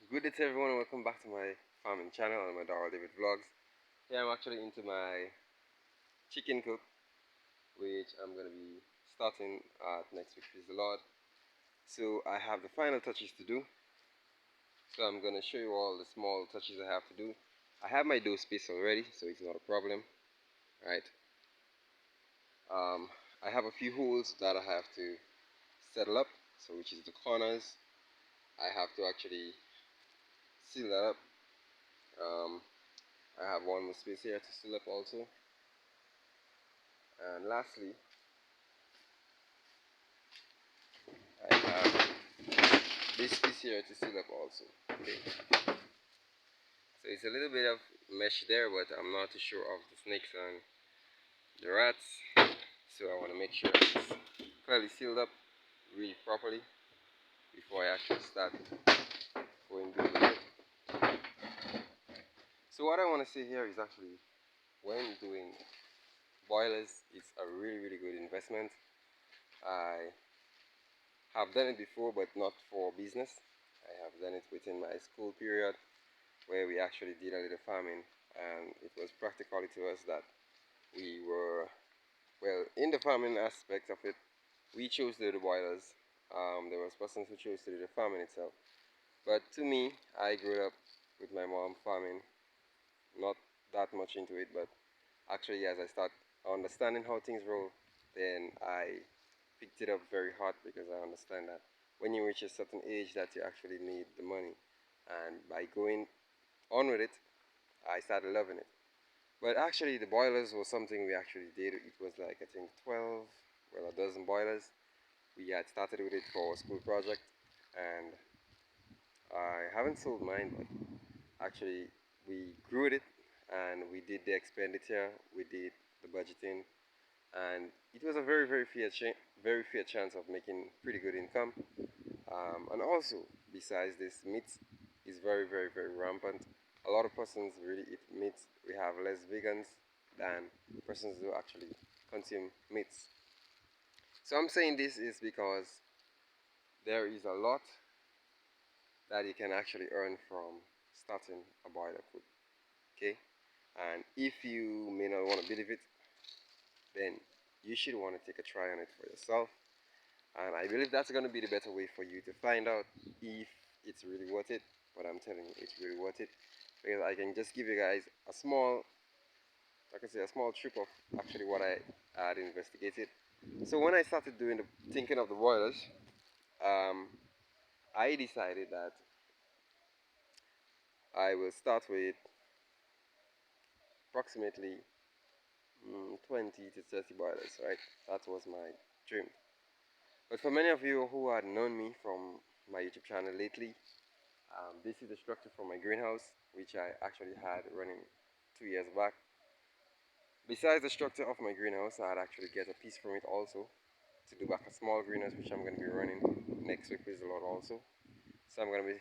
Good day to everyone and welcome back to my farming channel and my Daryl David vlogs. Here I'm actually into my chicken coop, which I'm going to be starting at next week, please the Lord. So I have the final touches to do. So I'm going to show you all the small touches I have to do. I have my dough space already, so it's not a problem. Right. I have a few holes that I have to settle up, so which is the corners. I have to actually seal that up. Um, I have one more space here to seal up also. And lastly, I have this piece here to seal up also. Okay. So it's a little bit of mesh there, but I'm not too sure of the snakes and the rats. So I want to make sure it's fairly sealed up really properly before I actually start going good with it. So what I want to say here is actually when doing boilers, it's a really good investment. I have done it before, but not for business. I have done it within my school period where we actually did a little farming, and it was practically to us that we were, well, in the farming aspect of it, we chose to do the boilers. There was persons who chose to do the farming itself. But to me, I grew up with my mom farming, not that much into it, but actually as I start understanding how things roll, then I picked it up very hard because I understand that when you reach a certain age that you actually need the money. And by going on with it, I started loving it. But actually, the boilers was something we actually did. It was like, I think, 12, well, a dozen boilers. We had started with it for a school project, and I haven't sold mine, but actually, we grew it and we did the expenditure, we did the budgeting, and it was a very fair chance of making pretty good income. And also, besides this, meat is very rampant. A lot of persons really eat meat. We have less vegans than persons who actually consume meats. So I'm saying this is because there is a lot that you can actually earn from starting a boiler coop. Okay, and if you may not want to believe it, then you should want to take a try on it for yourself. And I believe that's going to be the better way for you to find out if it's really worth it. But I'm telling you, it's really worth it because I can just give you guys a small, like I say, a small trip of actually what I had investigated. So when I started doing the thinking of the boilers, um, I decided that I will start with approximately 20 to 30 boilers, right? That was my dream. But for many of you who had known me from my YouTube channel lately, this is the structure for my greenhouse, which I actually had running 2 years back. Besides the structure of my greenhouse, I had actually get a piece from it also to do back a small greenhouse, which I'm going to be running next week with the Lord also. So I'm going to be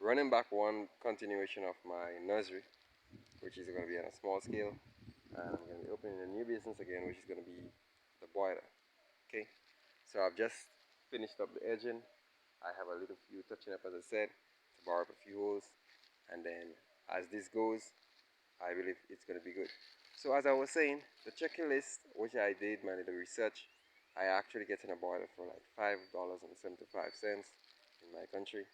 running back one continuation of my nursery, which is going to be on a small scale, and I'm going to be opening a new business again, which is going to be the boiler. Okay, so I've just finished up the edging. I have a little few touching up, as I said, to bar up a few holes, and then as this goes, I believe it's going to be good. So as I was saying, the checklist, which I did my little research, I actually getting a boiler for like $5.75 in my country.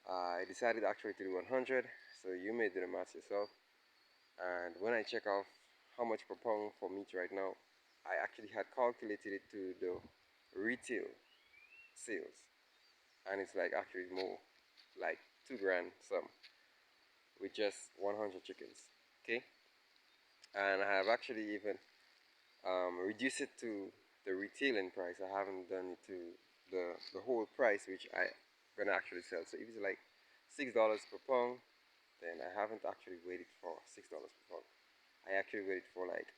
I decided actually to do 100, so you may do the math yourself. And when I check off how much per pound for meat right now, I actually had calculated it to the retail sales, and it's like actually more, like 2 grand some, with just 100 chickens. Okay, and I have actually even reduced it to the retailing price. I haven't done it to the whole price, which I gonna actually sell. So if it's like $6 per pound, then I haven't actually waited for $6 per pound. I actually waited for like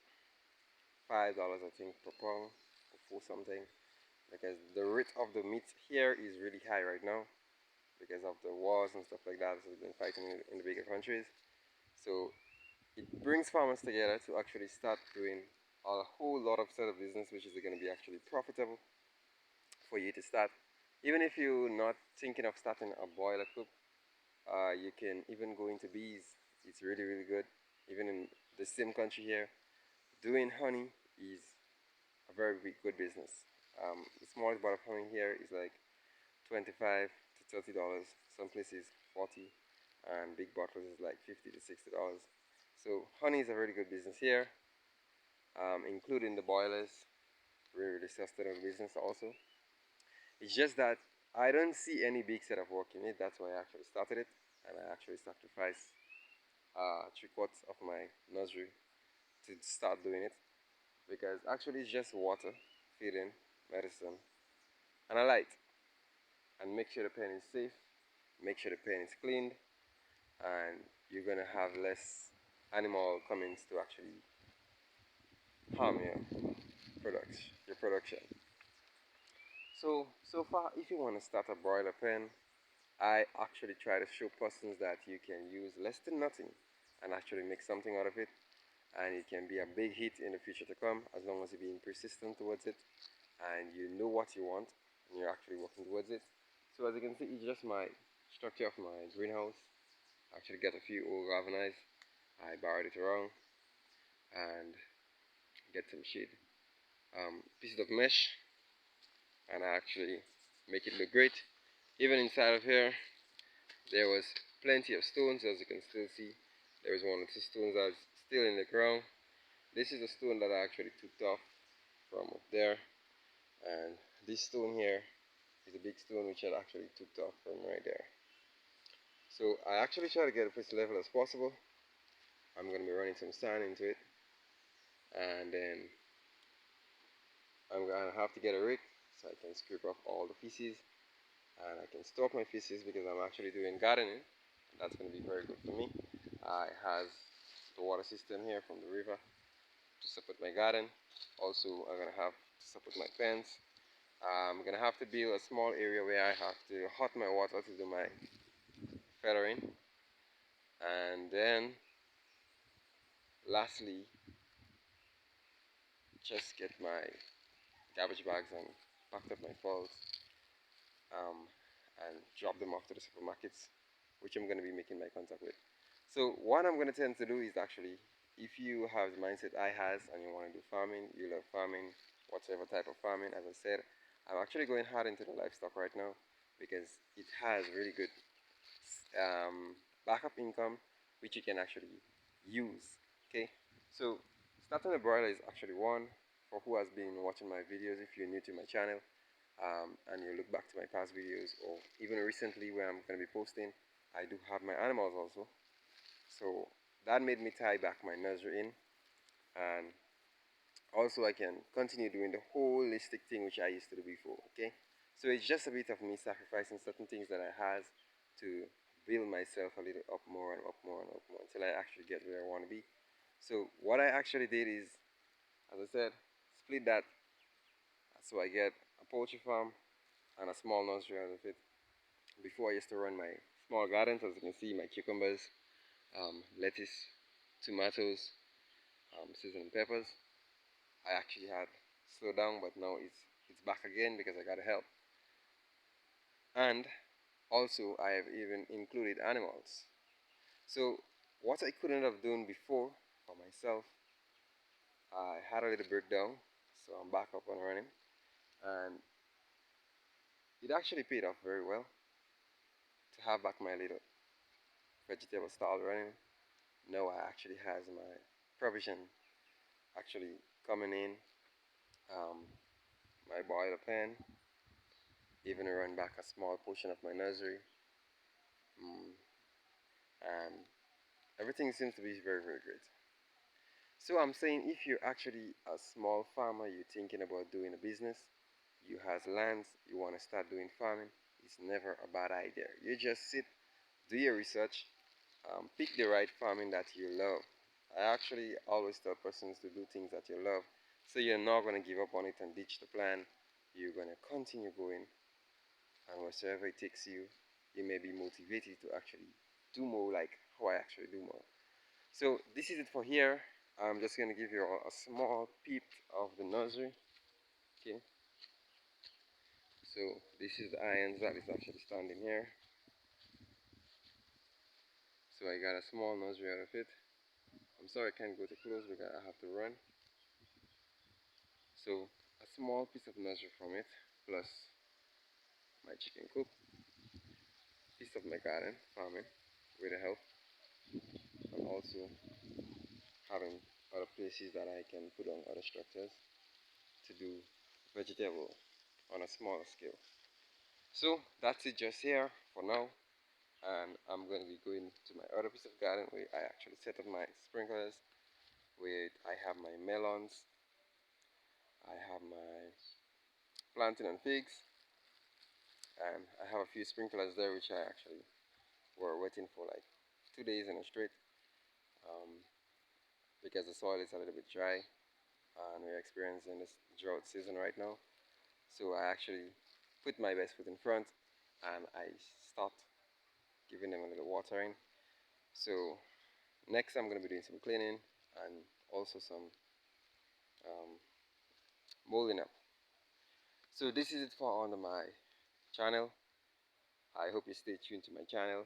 $5, I think, per pound, or for something, because the rate of the meat here is really high right now because of the wars and stuff like that. So we've been fighting in the bigger countries. So it brings farmers together to actually start doing a whole lot of set of business, which is going to be actually profitable for you to start. Even if you're not thinking of starting a boiler coop, You can even go into bees. It's really, really good. Even in the same country here, doing honey is a very good business. The smallest bottle of honey here is like 25 to $30. Some places 40, and big bottles is like 50 to $60. So honey is a very good business here, including the boilers. Really, really sustainable business also. It's just that I don't see any big setup working it. That's why I actually started it, and I actually sacrificed 3/4 of my nursery to start doing it, because actually it's just water, feeding, medicine, and a light, and make sure the pen is safe, make sure the pen is cleaned, and you're gonna have less animal comings to actually harm your production. So far, if you want to start a broiler pen, I actually try to show persons that you can use less than nothing and actually make something out of it, and it can be a big hit in the future to come as long as you're being persistent towards it and you know what you want and you're actually working towards it. So as you can see, it's just my structure of my greenhouse. I actually got a few old galvanized. I borrowed it around and get some shade pieces of mesh, and I actually make it look great. Even inside of here, there was plenty of stones, as you can still see. There is one or two stones that's still in the ground. This is a stone that I actually took off from up there, and this stone here is a big stone which I actually took off from right there. So I actually try to get it as level as possible. I'm going to be running some sand into it, and then I'm going to have to get a rake so I can scrape off all the feces, and I can stop my feces because I'm actually doing gardening. That's going to be very good for me. I have the water system here from the river to support my garden. Also, I'm going to have to support my pens. I'm going to have to build a small area where I have to hot my water to do my feathering. And then, lastly, just get my garbage bags and packed up my falls, um, and drop them off to the supermarkets, which I'm going to be making my contact with. So what I'm going to tend to do is actually, if you have the mindset I has and you want to do farming, you love farming, whatever type of farming, as I said, I'm actually going hard into the livestock right now because it has really good backup income which you can actually use. Okay, so starting a broiler is actually one for who has been watching my videos. If you're new to my channel, and you look back to my past videos or even recently where I'm going to be posting, I do have my animals also. So that made me tie back my nursery in, and also I can continue doing the holistic thing which I used to do before. Okay, so it's just a bit of me sacrificing certain things that I has to build myself a little up more and up more and up more until I actually get where I want to be. So what I actually did is, as I said, split that so I get a poultry farm and a small nursery out of it. Before I used to run my small gardens, as you can see, my cucumbers, lettuce, tomatoes, seasoning peppers. I actually had slowed down, but now it's back again because I got help. And also I have even included animals. So what I couldn't have done before for myself, I had a little breakdown, so I'm back up and running, and it actually paid off very well to have back my little vegetable stall running. Now I actually has my provision actually coming in, um, my boiler pan, even run back a small portion of my nursery, mm, and everything seems to be very, very great. So I'm saying if you're actually a small farmer, you're thinking about doing a business, you has lands, you want to start doing farming, it's never a bad idea. You just sit, do your research, pick the right farming that you love. I actually always tell persons to do things that you love, so you're not going to give up on it and ditch the plan. You're going to continue going, and wherever it takes you, you may be motivated to actually do more, like how I actually do more. So this is it for here. I'm just going to give you a small peep of the nursery. Okay, so this is the irons that is actually standing here. So I got a small nursery out of it. I'm sorry I can't go too close because I have to run. So a small piece of nursery from it, plus my chicken coop, piece of my garden farming with the help, and also having other places that I can put on other structures to do vegetable on a smaller scale. So that's it just here for now, and I'm going to be going to my other piece of garden where I actually set up my sprinklers, where I have my melons, I have my plantain and figs, and I have a few sprinklers there which I actually were waiting for like 2 days in a straight, um, because the soil is a little bit dry and we're experiencing this drought season right now. So I actually put my best foot in front and I start giving them a little watering. So next I'm going to be doing some cleaning and also some um, molding up. So this is it for on my channel. I hope you stay tuned to my channel.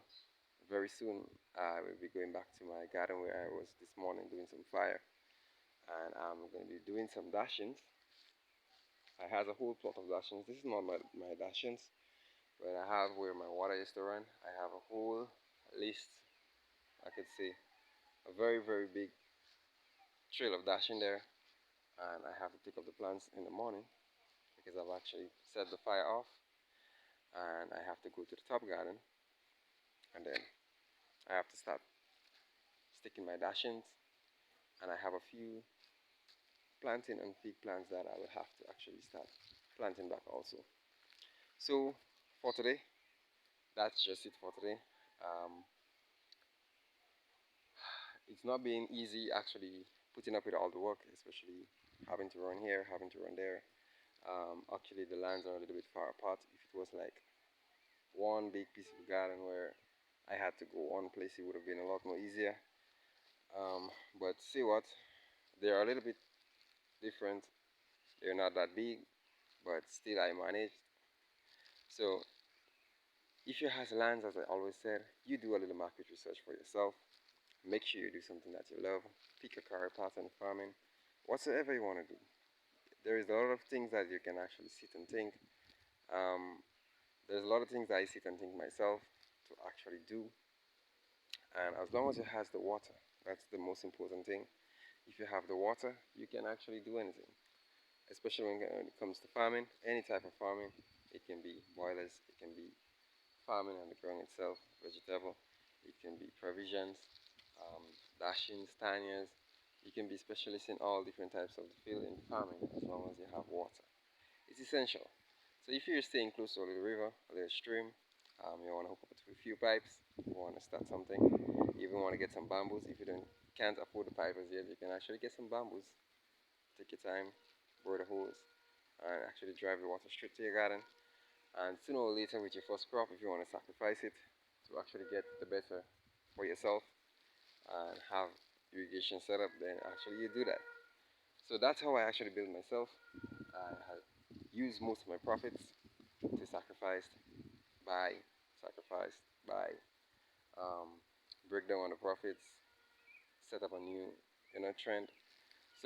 Very soon I will be going back to my garden where I was this morning doing some fire, and I'm going to be doing some dashings. I have a whole plot of dashings. This is not my dashings, but I have where my water used to run. I have a whole list, I could say, a very big trail of dashing there, and I have to pick up the plants in the morning because I've actually set the fire off, and I have to go to the top garden, and then I have to start sticking my dashings, and I have a few planting and fig plants that I will have to actually start planting back also. So for today, that's just it for today. It's not been easy actually putting up with all the work, especially having to run here, having to run there. Actually, the lands are a little bit far apart. If it was like one big piece of garden where I had to go one place, it would have been a lot more easier. But see what, they're a little bit different. They're not that big, but still I managed. So if you have lands, as I always said, you do a little market research for yourself. Make sure you do something that you love. Pick a career path in farming, whatsoever you want to do. There is a lot of things that you can actually sit and think. Um, there's a lot of things that I sit and think myself to actually do. And as long as it has the water, that's the most important thing. If you have the water, you can actually do anything. Especially when it comes to farming, any type of farming. It can be boilers, it can be farming on the ground itself, vegetable, it can be provisions, um, dashings, taniers. You can be specialists in all different types of the field in farming as long as you have water. It's essential. So if you're staying close to a little river, a little stream, you want to hook up to a few pipes, you want to start something, you even want to get some bamboos. If you can't afford the pipe as yet, you can actually get some bamboos. Take your time, bore the hose, and actually drive the water straight to your garden. And sooner or later with your first crop, if you want to sacrifice it to actually get the better for yourself and have irrigation set up, then actually you do that. So that's how I actually build myself. I have used most of my profits to buy, sacrifice, buy, break down on the profits, set up a new trend,